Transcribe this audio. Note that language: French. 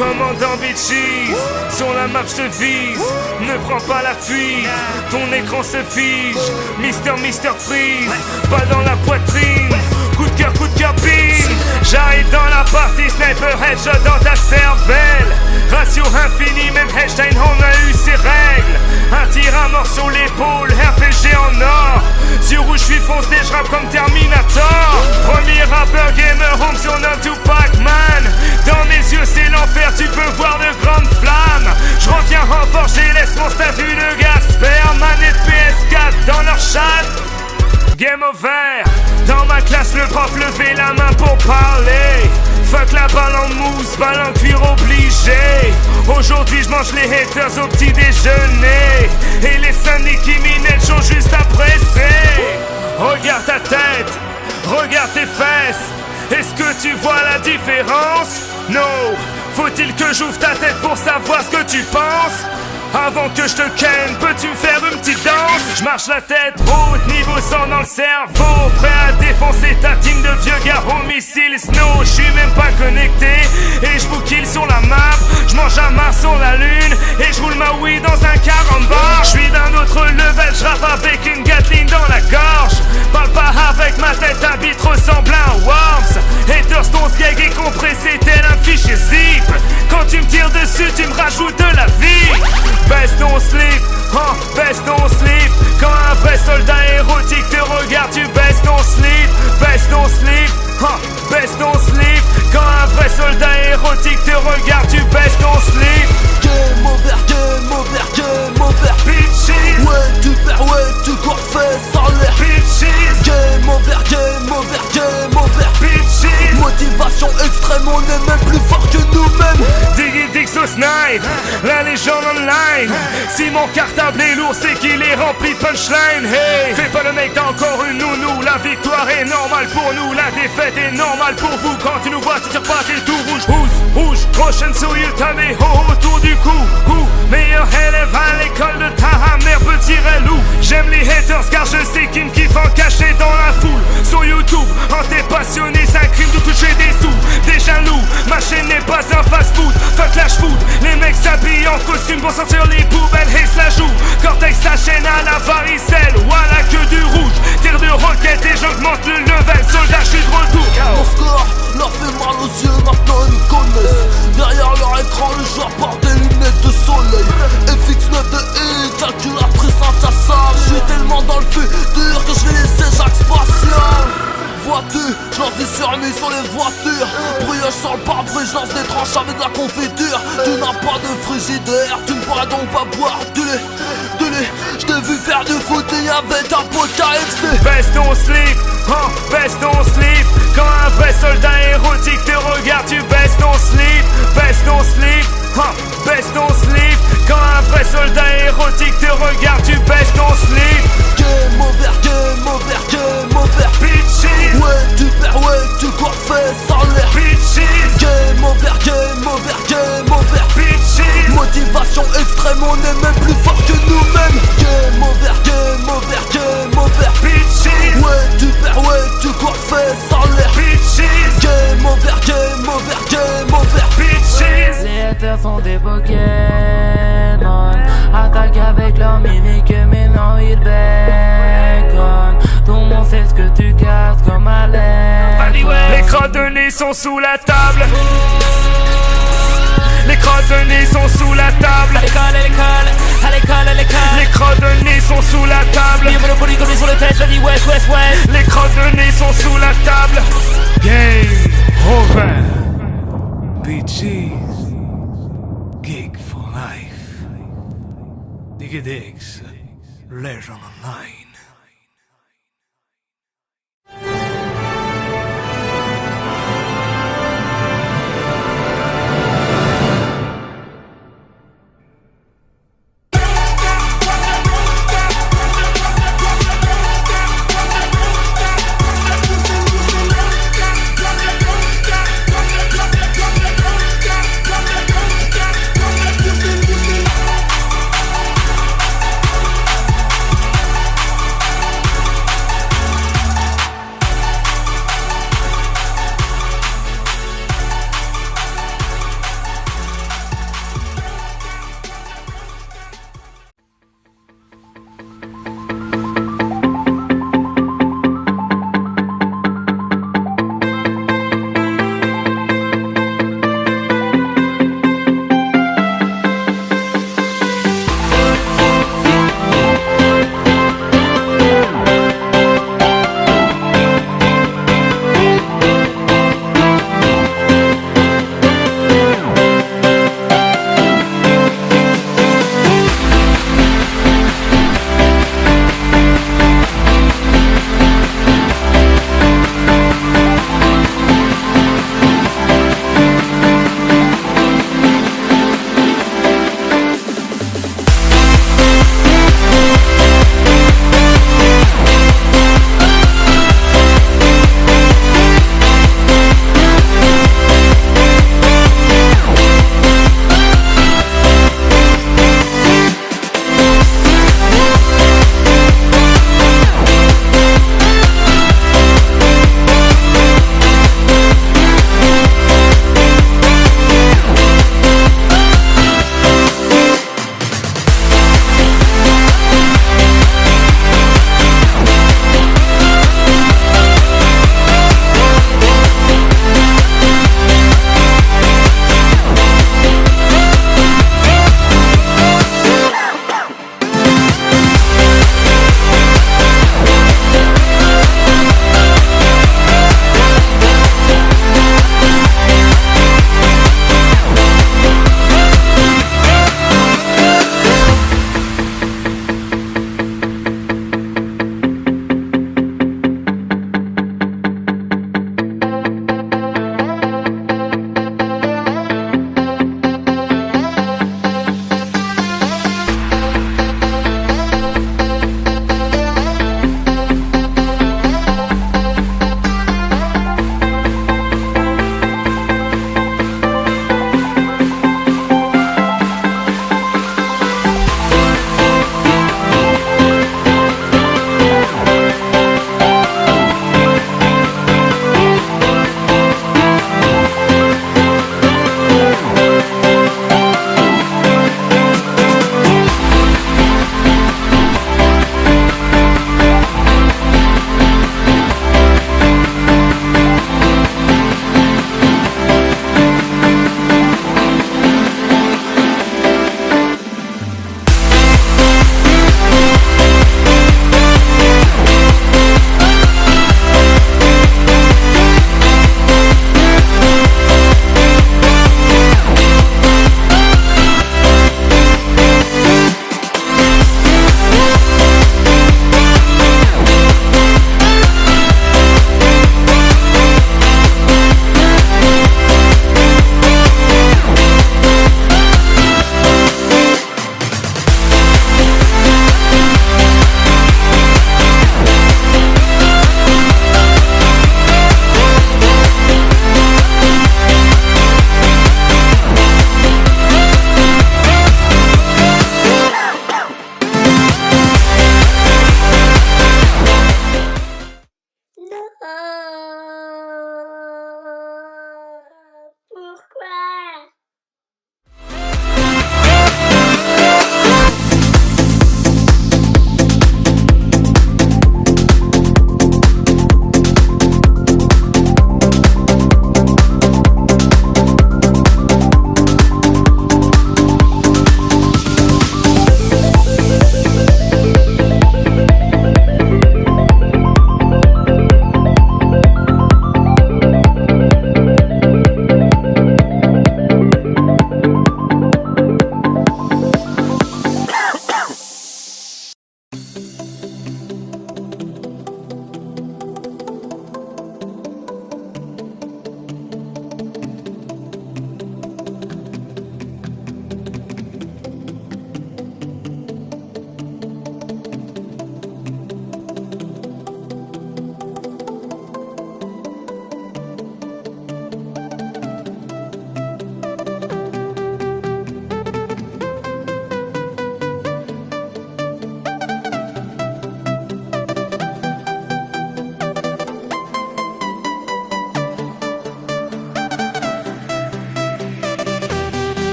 Commandant Bitches, sur la map je te vise. Ne prends pas la fuite, ton écran se fige. Mister Freeze, pas dans la poitrine. Coup de cœur, bing. J'arrive dans la partie, sniper headshot dans ta cervelle. Ratio infini, même Einstein on a eu ses règles. Un tir à mort sur l'épaule, RPG en or. Sur rouge je suis foncé, je rappe comme Terminator. Premier rappeur gamer, home surnomme Tupac Man. Dans mes yeux c'est l'enfer, tu peux voir de grandes flammes. Je reviens en force, et laisse mon statut de Gasper. Manette PS4 dans leur chat. Game over. Dans ma classe le prof levait la main pour parler. Fuck la balle en mousse, balle en cuir obligé. Aujourd'hui je mange les haters au petit déjeuner. Et les Sunny qui minettent sont juste à presser. Regarde ta tête, regarde tes fesses. Est-ce que tu vois la différence? Non. Faut-il que j'ouvre ta tête pour savoir ce que tu penses? Avant que je te ken, peux-tu me faire une petite danse? Je marche la tête haute, niveau 100 dans le cerveau. Prêt à défoncer ta team de vieux gars au missile snow. J'suis même pas connecté et je vous kill sur la map. Je mange un Mars sur la lune et je roule ma weed dans un carambar. J'suis d'un autre level, j'rappe avec une Gatling dans la gorge. Parle pas avec ma tête, un beat ressemblant à Worms. Haters ton skeg est compressé tel un fichier zip. Quand tu me tires dessus, tu me rajoutes de la vie. Baisse ton slip, baisse ton slip. Quand un vrai soldat érotique te regarde, tu baisses ton slip. Baisse ton slip, baisse ton slip. Quand un vrai soldat érotique te regarde, tu baisses ton slip. Game over, game over, game over. Bitches, ouais tu perds, ouais tu cours, fais sans l'air. bitches, Game over, game over, game over. bitches. Motivation extrême, on est même plus fort que nous-mêmes. Diggy Dixo Snipe, la légende online. Si mon cartable est lourd, c'est qu'il est rempli de punchline. Hey, fais pas le mec, t'as encore une nounou. La victoire est normale pour nous, la défaite est normale pour vous. Quand tu nous vois, tu tires pas, t'es tout rouge. Rouge, prochaine sur YouTube et ho autour du cou. Meilleur élève à l'école de ta mère, petit relou. J'aime les haters car je sais qu'ils me kiffent en caché dans la foule. Sur YouTube, en t'es passionné, c'est un crime de toucher des sous. Des jaloux, ma chaîne n'est pas un fast food. Fuck lâche food, les mecs s'habillent en costume pour sortir les poubelles et se la jouent. Cortex sa chaîne à la varicelle ou à la queue du rouge. Tire de roquette et j'augmente le level. Soldat, je suis de retour. Mon score leur fait mal aux yeux, maintenant ils me connaissent. Derrière leur écran, le joueur porte des lunettes de soleil. FX9 de E, calculatrice incassable. Je suis tellement dans le futur que je vais les éjacs spatiales. Voiture, je lance des surmis sur les voitures. Brioche sur le pare-brise, je lance des tranches avec de la confiture. Tu n'as pas de frigidaire, tu ne pourras donc pas boire du lait. Je t'ai vu faire du footing avec un pot KFC. Baisse ton slip, baisse ton slip. Quand un vrai soldat érotique te regarde, tu baisses ton slip. Baisse ton slip, baisse ton slip. Quand un vrai soldat érotique te regarde, tu baisses ton slip. Game over, game over, game over. Bitches, ouais tu perds, ouais tu cours, fais sans l'air. bitches, Game over, game over, game over. bitches. Motivation extrême, on est même plus fort que nous-mêmes. Game over, game over, game over. Bitches, ouais tu perds, ouais tu cours, fais sans l'air. bitches, Game over, game over, game over. bitches. Les haters sont des Pokémon. Attaque avec leur mimique, mais non ils bacon. Tout le monde sait ce que tu casses comme à l'air. Les crottes de nez sont sous la table. Les crottes de nez sont sous la table. À l'école, à l'école, à l'école, à l'école. Les crottes de nez sont sous la table. Libre le poli comme sur les fesses, je dis west, west, west. Les crottes de nez sont sous la table. Game over. Bitches. Gig for life. Diggy Diggs. Legend online.